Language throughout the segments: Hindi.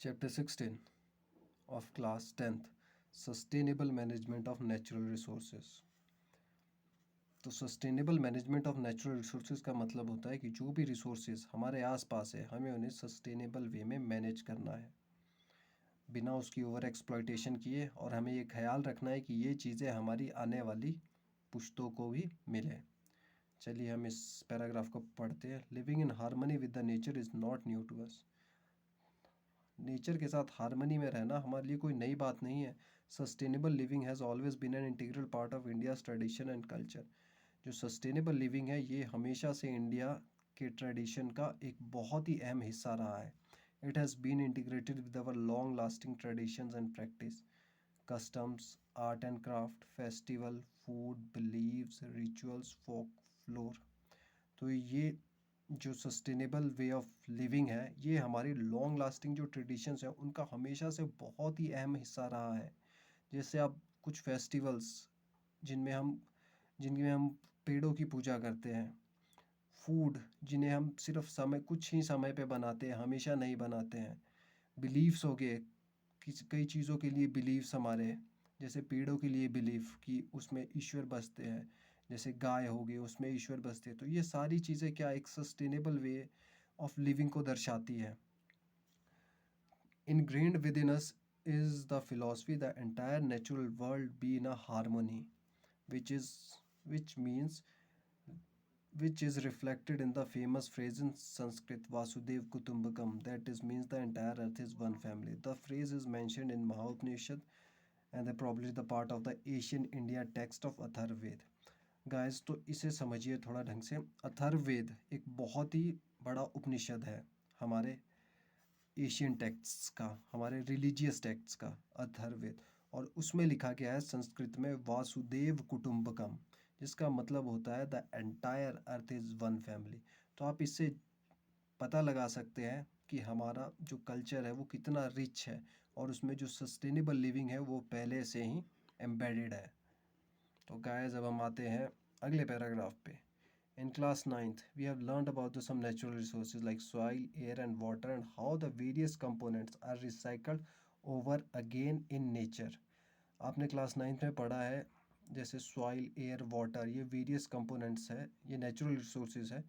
Chapter 16 of Class 10th Sustainable Management of Natural Resources। तो sustainable management of natural resources का मतलब होता है कि जो भी रिसोर्सेज हमारे आसपास है हमें उन्हें सस्टेनेबल वे में मैनेज करना है बिना उसकी ओवर एक्सप्लॉयटेशन किए, और हमें ये ख्याल रखना है कि ये चीज़ें हमारी आने वाली पुश्तों को भी मिले। चलिए हम इस पैराग्राफ को पढ़ते हैं। Living in harmony with the nature is not new to us. Nature के साथ हारमनी में रहना हमारे लिए कोई नई बात नहीं है। Sustainable living has always been an integral part of India's tradition and culture. जो सस्टेनेबल लिविंग है ये हमेशा से इंडिया के ट्रेडिशन का एक बहुत ही अहम हिस्सा रहा है। It has been integrated with our long lasting traditions and practice, customs, art and craft, festival, food, beliefs, rituals, folklore. तो ये जो सस्टेनेबल वे ऑफ लिविंग है ये हमारी लॉन्ग लास्टिंग जो ट्रेडिशंस हैं उनका हमेशा से बहुत ही अहम हिस्सा रहा है। जैसे आप कुछ फेस्टिवल्स जिनमें हम पेड़ों की पूजा करते हैं, फूड जिन्हें हम सिर्फ समय कुछ ही समय पे बनाते हैं, हमेशा नहीं बनाते हैं, बिलीव्स हो गए, कई चीज़ों के लिए बिलीव्स हमारे, जैसे पेड़ों के लिए बिलीफ कि उसमें ईश्वर बसते हैं, जैसे गाय हो गई उसमें ईश्वर बसते हैं। तो ये सारी चीज़ें क्या एक सस्टेनेबल वे ऑफ लिविंग को दर्शाती है। Ingrained with in us is the philosophy the entire natural world be in a harmony which is which means which is reflected in the famous phrase in Sanskrit Vasudev Kutumbakam, that is means the entire earth is one family. The phrase is mentioned in Mahopanishad and they probably the part of the ancient India text of Atharvaved. Guys तो इसे समझिए थोड़ा ढंग से। अथर्ववेद एक बहुत ही बड़ा उपनिषद है हमारे एशियन टेक्स्ट्स का, हमारे रिलीजियस टेक्स्ट्स का अथर्ववेद। और उसमें लिखा गया है संस्कृत में वासुदेव कुटुंबकम, जिसका मतलब होता है the entire earth is one family. तो आप इससे पता लगा सकते हैं कि हमारा जो कल्चर है वो कितना रिच है और उसमें जो सस्टेनेबल लिविंग है वो पहले से ही एम्बेडेड है। तो गाइस अब हम आते हैं अगले पैराग्राफ पे। In class ninth, we have learned about some natural resources like soil, air, and water, and how the various components are recycled over again in nature. आपने क्लास नाइन्थ में पढ़ा है जैसे सॉइल, एयर, वाटर, ये वेरियस कंपोनेंट्स है, ये नेचुरल रिसोर्सेज है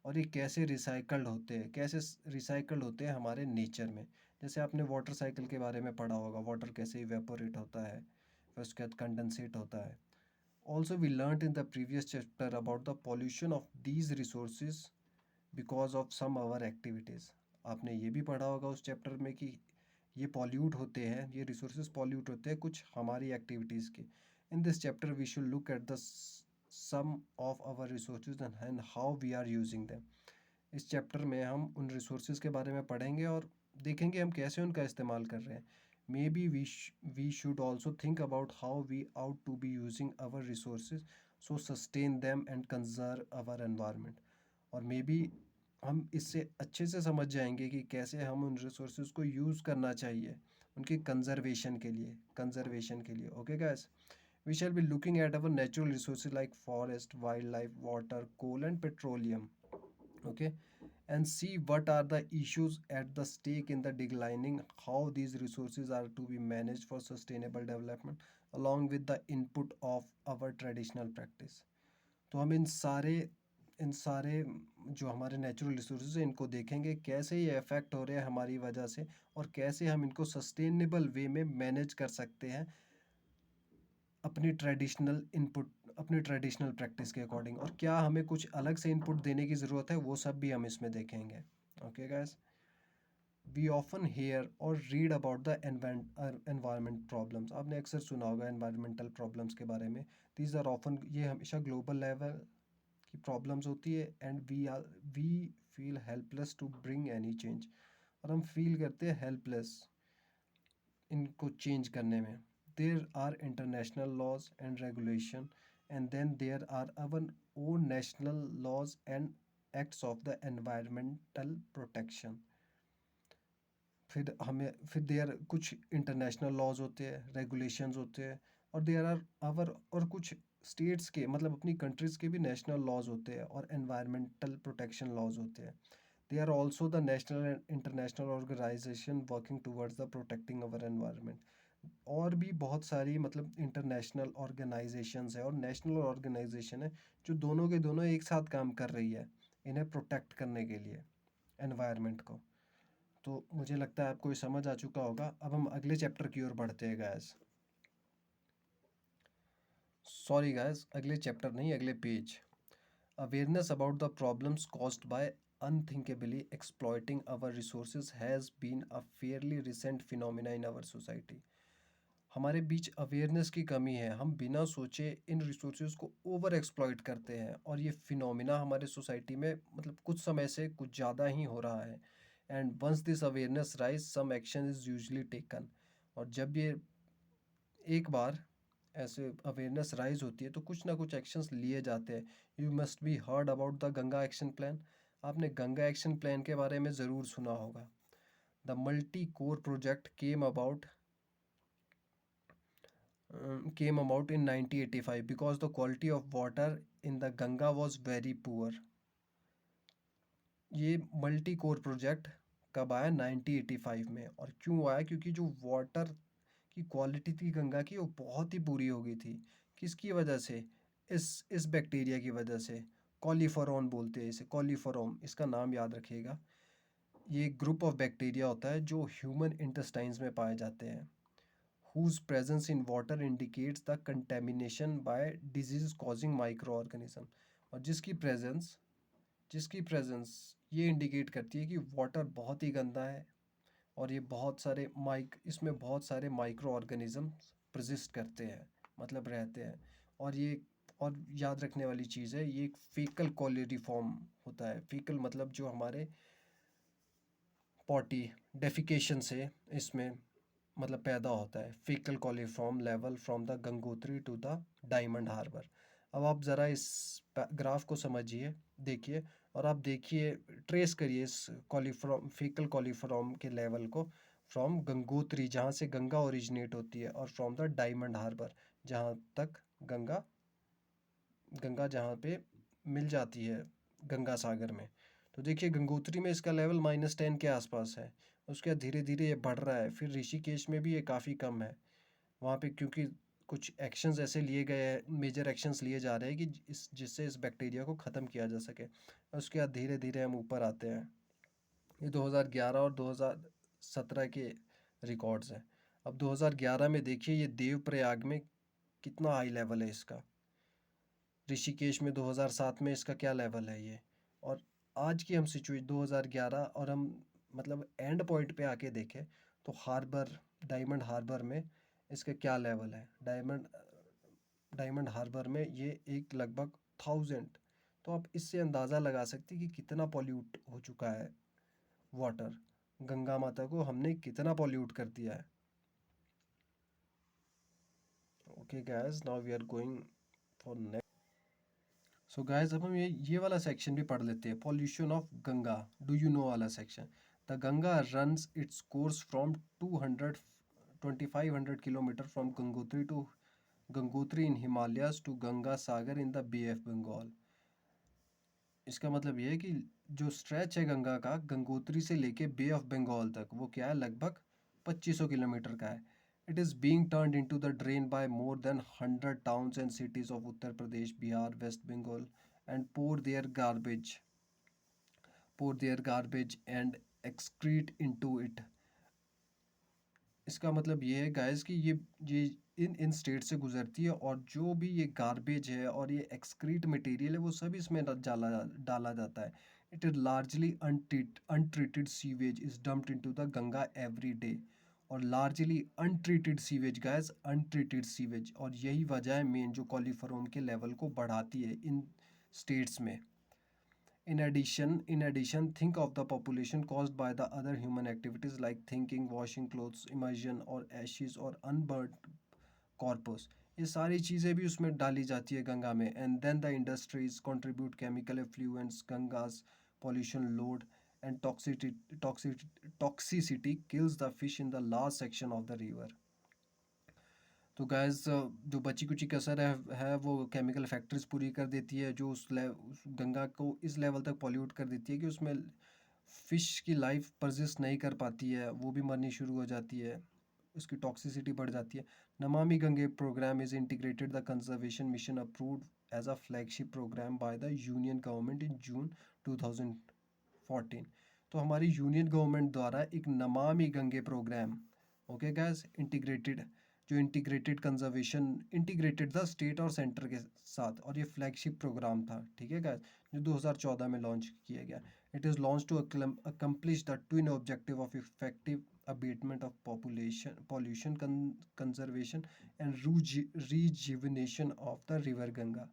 और ये कैसे रिसाइकल्ड होते हैं, कैसे रिसाइकल्ड होते हैं हमारे नेचर में। जैसे आपने वाटर साइकिल के बारे में पढ़ा होगा, वाटर कैसे इवेपोरेट होता है, फिर उसके बाद कंडेंसेट होता है। Also, we learnt in the previous chapter about the pollution of these resources because of some our activities. आपने ये भी पढ़ा होगा उस चैप्टर में कि ये पॉल्यूट होते हैं, ये रिसोर्सेज पॉल्यूट होते हैं कुछ हमारी एक्टिविटीज़ के। In this chapter we should look at the some of our resources and how we are using them. इस चैप्टर में हम उन रिसोर्सेज के बारे में पढ़ेंगे और देखेंगे हम कैसे उनका इस्तेमाल कर रहे हैं। Maybe we should also think about how we ought to be using our resources so sustain them and conserve our environment. और मे बी हम इससे अच्छे से समझ जाएंगे कि कैसे हम उन रिसोर्सेज को यूज़ करना चाहिए उनके कंजर्वेशन के लिए। Okay guys, we shall be looking at our natural resources like forest, wildlife, water, coal and petroleum. Okay, and see what are the issues at the stake in the declining, how these resources are to be managed for sustainable development along with the input of our traditional practice. तो हम इन सारे जो हमारे नेचुरल रिसोर्सेज हैं इनको देखेंगे कैसे ये अफेक्ट हो रहे हैं हमारी वजह से और कैसे हम इनको सस्टेनेबल वे में मैनेज कर सकते हैं अपनी ट्रेडिशनल प्रैक्टिस के अकॉर्डिंग, और क्या हमें कुछ अलग से इनपुट देने की ज़रूरत है वो सब भी हम इसमें देखेंगे। Okay guys, we often hear और read about the environment problems. आपने अक्सर सुना होगा एनवायरमेंटल प्रॉब्लम्स के बारे में। दीज आर ऑफन, ये हमेशा ग्लोबल लेवल की प्रॉब्लम्स होती है and we feel helpless to bring any change, और हम फील करते हैं हेल्पलेस इनको चेंज करने में। There are international laws and regulation and then there are our own national laws and acts of the environmental protection. फिर देयर कुछ इंटरनेशनल लॉज होते हैं, रेगुलेशंस होते हैं, और देयर आर अवर और कुछ स्टेट्स के मतलब अपनी कंट्रीज़ के भी नेशनल लॉज होते हैं और एनवायरमेंटल प्रोटेक्शन लॉज होते हैं। They are also the national and international organization working towards the protecting our environment. और भी बहुत सारी मतलब इंटरनेशनल ऑर्गेनाइजेशंस है और नेशनल ऑर्गेनाइजेशन है जो दोनों के दोनों एक साथ काम कर रही है इन्हें प्रोटेक्ट करने के लिए, एनवायरनमेंट को। तो मुझे लगता है आपको ये समझ आ चुका होगा। अब हम अगले चैप्टर की ओर बढ़ते हैं गाइस। सॉरी गाइस, अगले चैप्टर नहीं, अगले page. Awareness about the problems caused by unthinkably exploiting our resources has been a fairly recent phenomena in our society। हमारे बीच अवेयरनेस की कमी है, हम बिना सोचे इन रिसोर्सेज को ओवर एक्सप्लॉइट करते हैं और ये फिनोमिना हमारे सोसाइटी में मतलब कुछ समय से कुछ ज़्यादा ही हो रहा है। And once this awareness rise some action is usually taken. और जब ये एक बार ऐसे अवेयरनेस राइज होती है तो कुछ ना कुछ एक्शंस लिए जाते हैं। You must be heard about the Ganga action plan. आपने गंगा एक्शन प्लान के बारे में ज़रूर सुना होगा। The multi core project came about in 1985 because the quality of water in the Ganga was very poor। ये मल्टी कोर प्रोजेक्ट कब आया? 1985 में। और क्यों आया? क्योंकि जो वाटर की क्वालिटी थी गंगा की वो बहुत ही बुरी हो गई थी। किसकी वजह से? इस बैक्टीरिया की वजह से। कॉलीफॉरम बोलते हैं इसे, कॉलीफॉरम इसका नाम याद रखिएगा। ये एक ग्रुप ऑफ बैक्टीरिया होता है जो ह्यूमन इंटेस्टाइन्स में पाए जाते हैं। whose presence in water indicates the contamination by disease causing microorganism। और जिसकी प्रेजेंस ये इंडिकेट करती है कि वाटर बहुत ही गंदा है और ये बहुत सारे इसमें बहुत सारे माइक्रो ऑर्गेनिज्म प्रजिस्ट करते हैं, मतलब रहते हैं। और ये और याद रखने वाली चीज़ है, ये एक फीकल कॉलोरीफॉर्म होता है। फीकल मतलब जो हमारे पॉटी डेफिकेशन से इसमें मतलब पैदा होता है। Faecal coliform level from the Gangotri to the Diamond Harbour. अब आप ज़रा इस ग्राफ को समझिए, देखिए, और आप देखिए, ट्रेस करिए इस कॉलीफॉर्म फीकल कॉलीफॉर्म के लेवल को फ्रॉम गंगोत्री जहाँ से गंगा ओरिजिनेट होती है और फ्रॉम द डायमंड हार्बर जहाँ तक गंगा गंगा जहाँ पे मिल जाती है गंगा सागर में। तो देखिए गंगोत्री में इसका लेवल -10 के आसपास है। उसके बाद धीरे धीरे ये बढ़ रहा है। फिर ऋषिकेश में भी ये काफ़ी कम है। वहाँ पे क्योंकि कुछ एक्शंस ऐसे लिए गए हैं, मेजर एक्शंस लिए जा रहे हैं कि जिससे इस बैक्टीरिया को ख़त्म किया जा सके। उसके बाद धीरे धीरे हम ऊपर आते हैं। ये 2011 और 2017 के रिकॉर्ड्स हैं। अब 2011 में देखिए ये देवप्रयाग में कितना हाई लेवल है इसका। ऋषिकेश में 2007 में इसका क्या लेवल है ये। और आज की हम सिचुएशन 2011 और हम मतलब एंड पॉइंट पे आके देखें तो हार्बर, डायमंड हार्बर में इसका क्या लेवल है। डायमंड हार्बर में ये एक लगभग 1000। तो आप इससे अंदाज़ा लगा सकते हैं कि कितना पॉल्यूट हो चुका है वाटर। गंगा माता को हमने कितना पॉल्यूट कर दिया है। Okay guys, now we are going for next. So guys अब हम ये वाला सेक्शन भी पढ़ लेते हैं, pollution of Ganga, do you know वाला section. The Ganga runs its course from 2500 kilometre from Gangotri to Gangotri in Himalayas to Ganga Sagar in the bay of Bengal. इसका मतलब ये है कि जो स्ट्रेच है गंगा का गंगोत्री से लेके बे ऑफ बंगाल तक वो क्या है, लगभग 2500 किलोमीटर का है। It is being turned into the drain by more than 100 towns and cities of Uttar Pradesh, Bihar, West Bengal and pour their garbage and excrete into it। इसका मतलब ये है गाइस कि ये इन स्टेट से गुजरती है और जो भी ये गार्बेज है और ये एक्सक्रीट मटेरियल है वो सब इसमें डाला डाला जाता है। It is largely untreated sewage is dumped into the Ganga every day. और largely untreated sewage guys, untreated sewage, और यही वजह है मेन जो कॉलीफॉर्म के लेवल को बढ़ाती है इन स्टेट्स में। In addition, think of the population caused by the other human activities like thinking, washing clothes, immersion or ashes or unburnt corpus। ये सारी चीज़ें भी उसमें डाली जाती है गंगा में। And then the industries contribute chemical effluents, गंगा's pollution load and toxicity kills the fish in the last section of the river। तो गैस जो बची कुची कसर है वो केमिकल फैक्ट्रीज पूरी कर देती है जो उस गंगा को इस लेवल तक पॉल्यूट कर देती है कि उसमें फिश की लाइफ परसिस्ट नहीं कर पाती है, वो भी मरनी शुरू हो जाती है, उसकी टॉक्सिसिटी बढ़ जाती है। Namami Gange programme is integrated the conservation mission approved as a flagship programme by the union government in June 2014। तो हमारी यूनियन गवर्नमेंट द्वारा एक Namami Gange programme, okay guys, integrated, जो इंटीग्रेटेड कंजर्वेशन, इंटीग्रेटेड था स्टेट और सेंटर के साथ, और ये फ्लैगशिप प्रोग्राम था, ठीक है गैस, जो 2014 में लॉन्च किया गया। It is launch to accomplish the twin objective of effective abatement of population pollution conservation and rejuvenation of the river Ganga।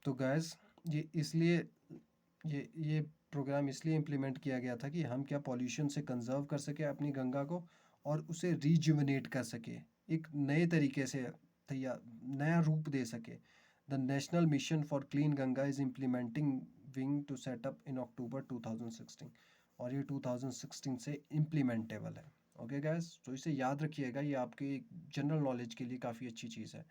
तो गैस, ये इसलिए ये प्रोग्राम इसलिए इम्प्लीमेंट किया गया था कि हम क्या पॉल्यूशन से कंजर्व कर सके अपनी गंगा को, और उसे रिजुविनेट कर सके, एक नए तरीके से तैयार, नया रूप दे सके। The national mission for clean Ganga is implementing wing to set up in October 2016, और ये 2016 से इम्प्लीमेंटेबल है। ओके गैस, तो इसे याद रखिएगा, ये आपके जनरल नॉलेज के लिए काफ़ी अच्छी चीज़ है।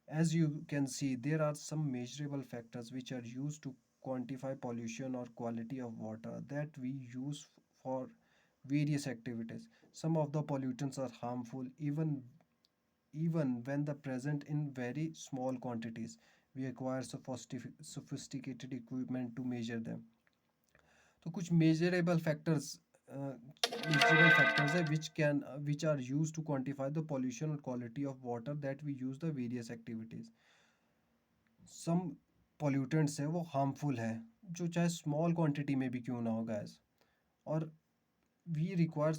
As you can see, there are some measurable factors which are used to quantify pollution or quality of water that we use for various activities. Some of the pollutants are harmful even when the present in very small quantities. We acquire sophisticated equipment to measure them. तो कुछ measurable factors है which are used to quantify the pollution or quality of water that we use the various activities। Some pollutants है वो harmful है, जो चाहे small quantity में भी क्यों ना हो गैस, और we require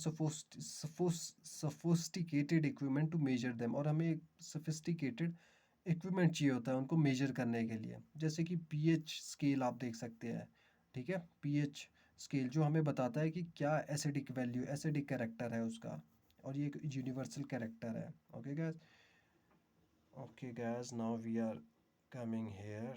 sophisticated equipment to measure them, और हमें एक sophisticated equipment चाहिए होता है उनको measure करने के लिए, जैसे कि pH scale आप देख सकते हैं, ठीक है, pH स्केल जो हमें बताता है कि क्या एसिडिक वैल्यू, एसिडिक कैरेक्टर है उसका, और ये एक यूनिवर्सल कैरेक्टर है। Okay guys, now we are coming here.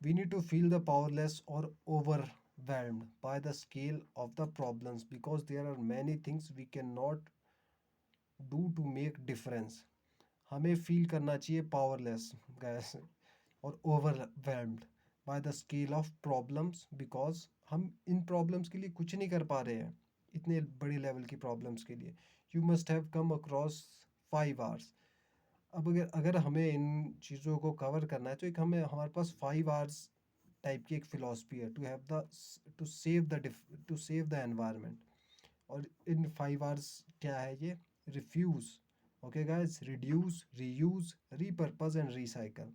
We need to feel the powerless or overwhelmed by the scale of the problems because there are many things we cannot do to make difference। हमें फील करना चाहिए पावरलेस गैस और overwhelmed by the scale of problems, because हम इन प्रॉब्लम्स के लिए कुछ नहीं कर पा रहे हैं, इतने बड़ी लेवल की प्रॉब्लम्स के लिए। You must have come across 5 hours. अब अगर हमें इन चीज़ों को कवर करना है तो एक हमारे पास 5 आवर्स टाइप की एक फिलॉसफी है, टू सेव द एनवायरनमेंट। और इन 5 आवर्स क्या है ये? Refuse, okay guys, reduce, reuse, repurpose and recycle.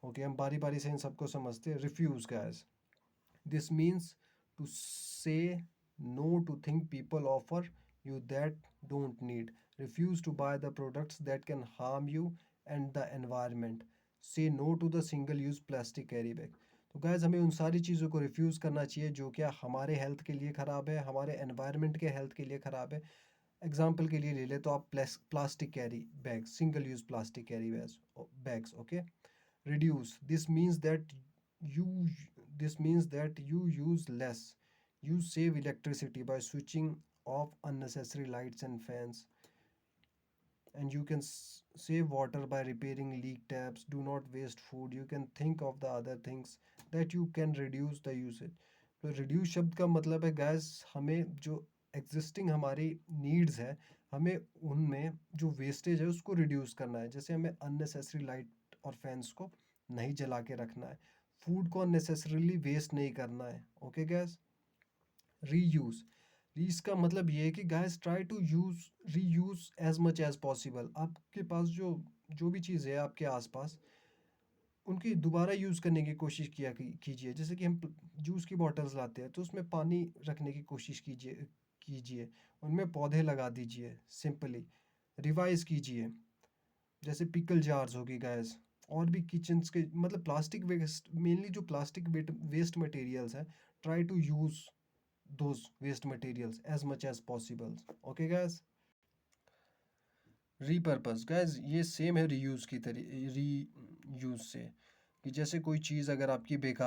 Okay, हम बारी बारी से इन सबको समझते हैं। Refuse guys, this means to say no to thing people offer you that don't need. Refuse to buy the products that can harm you and the environment. Say no to the single use plastic carry bag। तो गाइज हमें उन सारी चीज़ों को रिफ्यूज़ करना चाहिए जो क्या हमारे हेल्थ के लिए ख़राब है, हमारे एनवायरनमेंट के हेल्थ के लिए ख़राब है। एग्जाम्पल के लिए ले ले तो आप plastic carry bag, single use plastic carry bags, okay. Reduce, you this means that you use less. You save electricity by switching off unnecessary lights and fans, and you can save water by repairing leak taps. Do not waste food. You can think of the other things that you can reduce the usage। तो रिड्यूस शब्द का मतलब है गैस, हमें जो एग्जिस्टिंग हमारी नीड्स है, हमें उनमें जो वेस्टेज है उसको रिड्यूस करना है। जैसे हमें अननेसेसरी लाइट और फैंस को नहीं जला के रखना है, फूड को अननेसेसरीली वेस्ट नहीं करना है, ओके गैस। रीयूज, रीस का मतलब ये है कि guys try to use reuse as much as possible. आपके पास जो भी चीज़ है आपके आसपास, उनकी दोबारा यूज़ करने की कोशिश कीजिए। जैसे कि हम जूस की बॉटल्स लाते हैं तो उसमें पानी रखने की कोशिश कीजिए, उनमें पौधे लगा दीजिए, सिंपली रिवाइज कीजिए। जैसे पिकल जार्स होगी गैस, और भी किचन्स के मतलब प्लास्टिक वेस्ट, मेनली जो प्लास्टिक वेस्ट मटेरियल्स हैं, try to use those waste materials as much as possible, okay guys। Repurpose guys, ये सेम है रीयूज की तरह, रीयूज से, कि जैसे कोई चीज़ अगर आपकी बेकार